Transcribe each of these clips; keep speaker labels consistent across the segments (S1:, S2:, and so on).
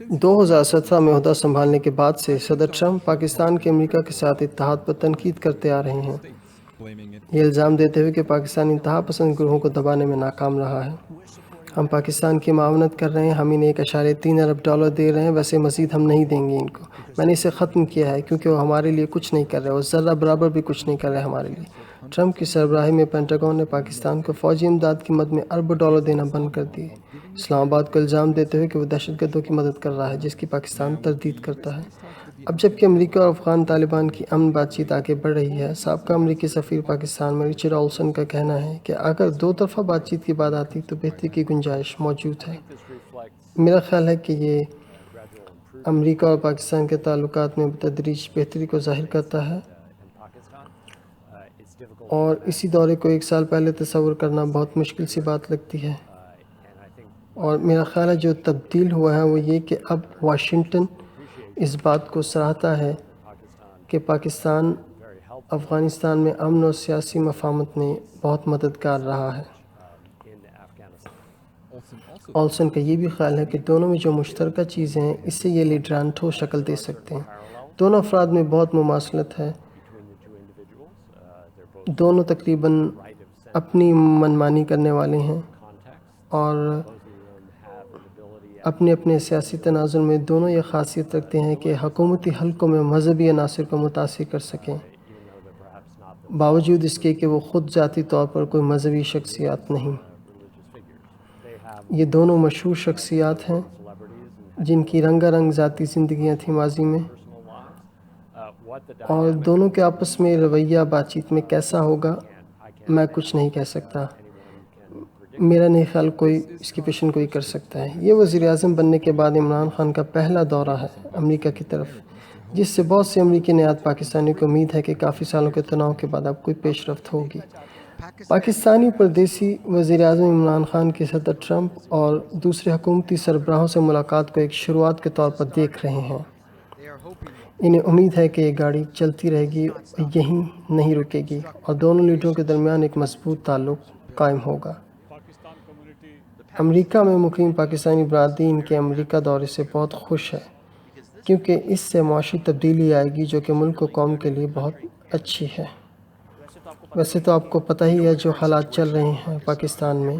S1: 2017 میں عہدہ سنبھالنے کے بعد سے صدر ٹرمپ پاکستان کے امریکہ کے ساتھ اتحاد پر تنقید کرتے آ رہے ہیں، یہ الزام دیتے ہوئے کہ پاکستان انتہا پسند گروہوں کو دبانے میں ناکام رہا ہے۔ ہم پاکستان کی معاونت کر رہے ہیں، ہم انہیں $1.3 ارب دے رہے ہیں، ویسے مزید ہم نہیں دیں گے ان کو۔ میں نے اسے ختم کیا ہے کیونکہ وہ ہمارے لیے کچھ نہیں کر رہے، وہ ذرہ برابر بھی کچھ نہیں کر رہے ہمارے لیے۔ ٹرمپ کی سربراہی میں پینٹاگون نے پاکستان کو فوجی امداد کی مد میں اربوں ڈالر دینا بند کر دیے، اسلام آباد کو الزام دیتے ہوئے کہ وہ دہشت گردوں کی مدد کر رہا ہے جس کی پاکستان تردید کرتا ہے۔ اب جبکہ امریکہ اور افغان طالبان کی امن بات چیت آگے بڑھ رہی ہے، سابقہ امریکی سفیر پاکستان میں رچرڈ اولسن کا کہنا ہے کہ اگر دو طرفہ بات چیت کی بات آتی تو بہتری کی گنجائش موجود ہے۔ میرا خیال ہے کہ یہ امریکہ اور پاکستان کے تعلقات میں بتدریج بہتری کو ظاہر کرتا ہے، اور اسی دورے کو 1 سال پہلے تصور کرنا بہت مشکل سی بات لگتی ہے۔ اور میرا خیال ہے جو تبدیل ہوا ہے وہ یہ کہ اب واشنگٹن اس بات کو سراہتا ہے کہ پاکستان افغانستان میں امن اور سیاسی مفاہمت میں بہت مددگار رہا ہے۔ اولسن کا یہ بھی خیال ہے کہ دونوں میں جو مشترکہ چیزیں ہیں اس سے یہ لیڈران ٹھوس شکل دے سکتے ہیں۔ دونوں افراد میں بہت مماثلت ہے، دونوں تقریباً اپنی منمانی کرنے والے ہیں اور اپنے اپنے سیاسی تناظر میں دونوں یہ خاصیت رکھتے ہیں کہ حکومتی حلقوں میں مذہبی عناصر کو متاثر کر سکیں، باوجود اس کے کہ وہ خود ذاتی طور پر کوئی مذہبی شخصیات نہیں۔ یہ دونوں مشہور شخصیات ہیں جن کی رنگا رنگ ذاتی زندگیاں تھیں ماضی میں، اور دونوں کے آپس میں رویہ بات چیت میں کیسا ہوگا میں کچھ نہیں کہہ سکتا۔ میرا نہیں خیال کوئی اس کی پیشن گوئی کر سکتا ہے۔ یہ وزیر اعظم بننے کے بعد عمران خان کا پہلا دورہ ہے امریکہ کی طرف، جس سے بہت سے امریکی نہاد پاکستانیوں کو امید ہے کہ کافی سالوں کے تناؤ کے بعد اب کوئی پیش رفت ہوگی۔ پاکستانی پردیسی وزیر اعظم عمران خان کی صدر ٹرمپ اور دوسرے حکومتی سربراہوں سے ملاقات کو ایک شروعات کے طور پر دیکھ رہے ہیں۔ انہیں امید ہے کہ یہ گاڑی چلتی رہے گی اور یہیں نہیں رکے گی، اور دونوں لیڈروں کے درمیان ایک مضبوط تعلق قائم ہوگا۔ امریکہ میں مقیم پاکستانی برادری ان کے امریکہ دورے سے بہت خوش ہے، کیونکہ اس سے معاشی تبدیلی آئے گی جو کہ ملک و قوم کے لیے بہت اچھی ہے۔ ویسے تو آپ کو پتہ ہی ہے جو حالات چل رہے ہیں پاکستان میں،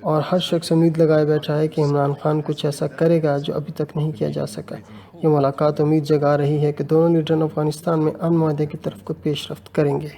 S1: اور ہر شخص امید لگائے بیٹھا ہے کہ عمران خان کچھ ایسا کرے گا جو ابھی تک نہیں کیا جا سکا۔ یہ ملاقات امید جگا رہی ہے کہ دونوں لیڈر افغانستان میں امن معاہدے کی طرف کو پیش رفت کریں گے۔